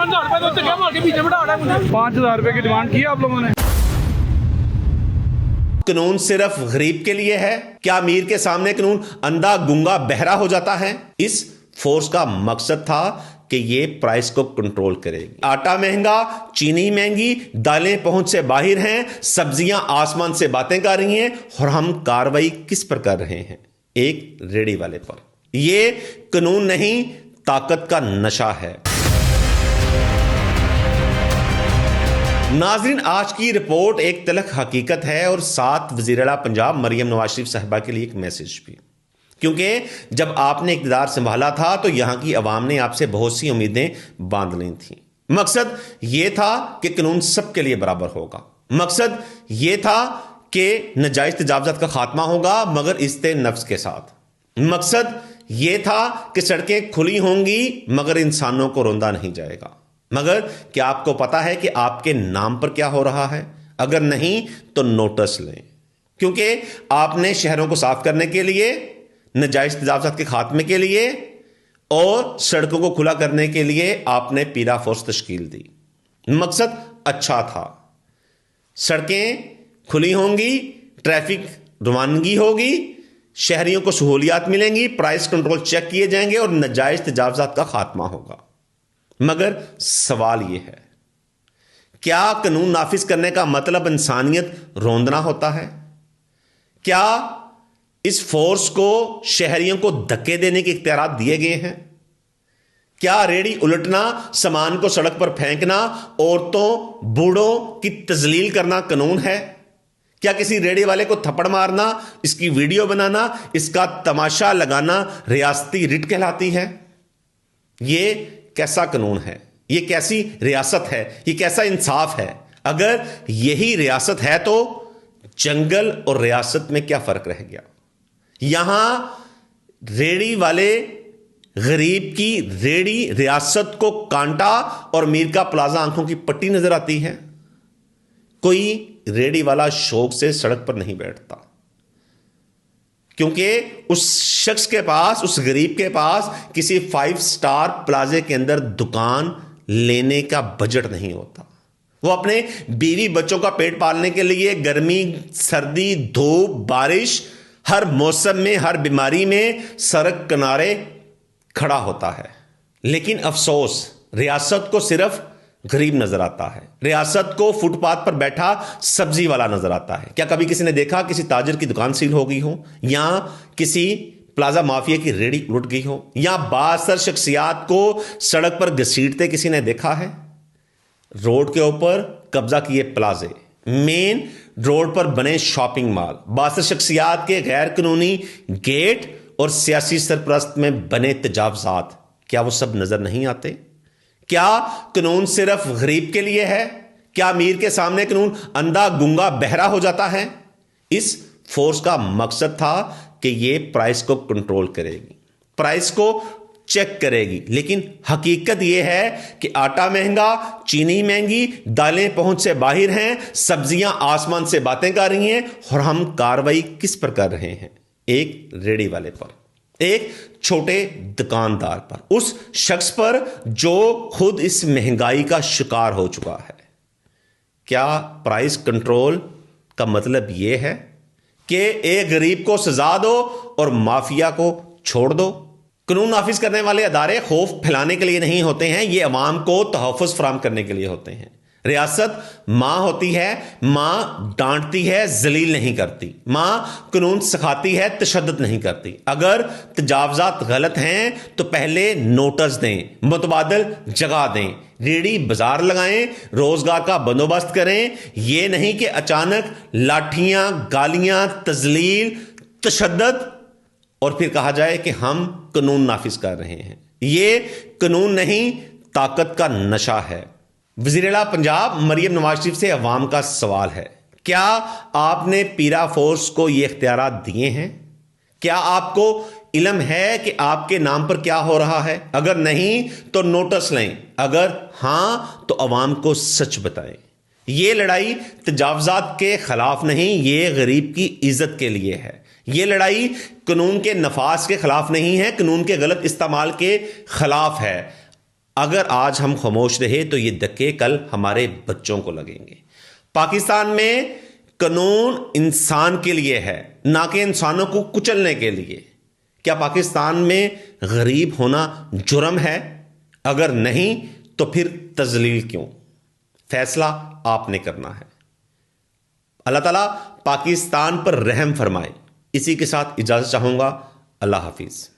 5,000 रुपए की डिमांड की आप लोगों ने। कानून सिर्फ गरीब के लिए है? क्या अमीर के सामने कानून अंधा गूंगा बहरा हो जाता है? इस फोर्स का मकसद था कि ये प्राइस को कंट्रोल करेगी। आटा महंगा, चीनी महंगी, दालें पहुंच से बाहर हैं, सब्जियां आसमान से बातें कर रही हैं, और हम कार्रवाई किस पर कर रहे हैं? एक रेडी वाले पर। ये कानून नहीं, ताकत का नशा है। नाजरीन, आज की रिपोर्ट एक तलख हकीकत है और साथ वज़ीर आला पंजाब मरियम नवाज शरीफ साहिबा के लिए एक मैसेज भी। क्योंकि जब आपने इक़्तिदार संभाला था तो यहां की अवाम ने आपसे बहुत सी उम्मीदें बांध ली थी। मकसद यह था कि कानून सबके लिए बराबर होगा। मकसद यह था कि नाजायज तजावुज़ात का खात्मा होगा, मगर इज्जत नफ्स के साथ। मकसद यह था कि सड़कें खुली होंगी मगर इंसानों को रोंदा नहीं जाएगा। मगर क्या आपको पता है कि आपके नाम पर क्या हो रहा है? अगर नहीं तो नोटिस लें, क्योंकि आपने शहरों को साफ करने के लिए, नाजायज तजावुज़ात के खात्मे के लिए और सड़कों को खुला करने के लिए आपने पीरा फोर्स तश्कील दी। मकसद अच्छा था। सड़कें खुली होंगी, ट्रैफिक रवानगी होगी, शहरियों को सहूलियात मिलेंगी, प्राइस कंट्रोल चेक किए जाएंगे और नाजायज तजावुज़ात का खात्मा होगा। मगर सवाल यह है, क्या कानून नाफिज करने का मतलब इंसानियत रोंदना होता है? क्या इस फोर्स को शहरियों को धक्के देने के इख्तियारात दिए गए हैं? क्या रेडी उलटना, सामान को सड़क पर फेंकना, औरतों बूढ़ों की तजलील करना कानून है? क्या किसी रेडी वाले को थप्पड़ मारना, इसकी वीडियो बनाना, इसका तमाशा लगाना रियासती रिट कहलाती है? यह कैसा कानून है? यह कैसी रियासत है? यह कैसा इंसाफ है? अगर यही रियासत है तो जंगल और रियासत में क्या फर्क रह गया? यहां रेडी वाले गरीब की रेडी रियासत को कांटा और मीर का प्लाजा आंखों की पट्टी नजर आती है। कोई रेडी वाला शौक से सड़क पर नहीं बैठता, क्योंकि उस शख्स के पास, उस गरीब के पास किसी 5 स्टार प्लाजे के अंदर दुकान लेने का बजट नहीं होता। वो अपने बीवी बच्चों का पेट पालने के लिए गर्मी, सर्दी, धूप, बारिश, हर मौसम में, हर बीमारी में सड़क किनारे खड़ा होता है। लेकिन अफसोस, रियासत को सिर्फ गरीब नजर आता है। रियासत को फुटपाथ पर बैठा सब्जी वाला नजर आता है। क्या कभी किसी ने देखा किसी ताजिर की दुकान सील हो गई हो, या किसी प्लाजा माफिया की रेडी उलट गई हो, या बासर शख्सियात को सड़क पर घसीटते किसी ने देखा है? रोड के ऊपर कब्जा किए प्लाजे, मेन रोड पर बने शॉपिंग मॉल, बासर शख्सियात के गैर कानूनी गेट और सियासी सरपरस्त में बने तजावुज़ात, क्या वो सब नजर नहीं आते? क्या कानून सिर्फ गरीब के लिए है? क्या अमीर के सामने कानून अंधा गूंगा बहरा हो जाता है? इस फोर्स का मकसद था कि यह प्राइस को कंट्रोल करेगी, प्राइस को चेक करेगी। लेकिन हकीकत यह है कि आटा महंगा, चीनी महंगी, दालें पहुंच से बाहर हैं, सब्जियां आसमान से बातें कर रही हैं, और हम कार्रवाई किस पर कर रहे हैं? एक रेडी वाले पर, एक छोटे दुकानदार पर, उस शख्स पर जो खुद इस महंगाई का शिकार हो चुका है। क्या प्राइस कंट्रोल का मतलब यह है कि एक गरीब को सजा दो और माफिया को छोड़ दो? कानून नाफिज करने वाले अदारे खौफ फैलाने के लिए नहीं होते हैं, ये अवाम को तहफ़्फ़ुज़ फराहम करने के लिए होते हैं। रियासत माँ होती है, माँ डांटती है, जलील नहीं करती। माँ कानून सिखाती है, तशद्दुद नहीं करती। अगर तजावुज़ात गलत हैं तो पहले नोटिस दें, मुतबादल जगह दें, रेडी बाजार लगाएं, रोजगार का बंदोबस्त करें। यह नहीं कि अचानक लाठियां, गालियां, तजलील, तशद्दुद और फिर कहा जाए कि हम कानून नाफिज कर रहे हैं। यह कानून नहीं, ताकत का नशा है। वज़ीर आला पंजाब मरियम नवाज शरीफ से अवाम का सवाल है, क्या आपने पीरा फोर्स को ये इख्तियारात दिए हैं? क्या आपको इल्म है कि आपके नाम पर क्या हो रहा है? अगर नहीं तो नोटिस लें, अगर हां तो अवाम को सच बताएं। ये लड़ाई तजावुज़ात के खिलाफ नहीं, ये गरीब की इज्जत के लिए है। ये लड़ाई कानून के नफाज के खिलाफ नहीं है, कानून के गलत इस्तेमाल के खिलाफ है। अगर आज हम खामोश रहे तो ये धक्के कल हमारे बच्चों को लगेंगे। पाकिस्तान में कानून इंसान के लिए है, ना कि इंसानों को कुचलने के लिए। क्या पाकिस्तान में गरीब होना जुर्म है? अगर नहीं तो फिर तजलील क्यों? फैसला आपने करना है। अल्लाह ताला पाकिस्तान पर रहम फरमाए। इसी के साथ इजाजत चाहूंगा। अल्लाह हाफिज।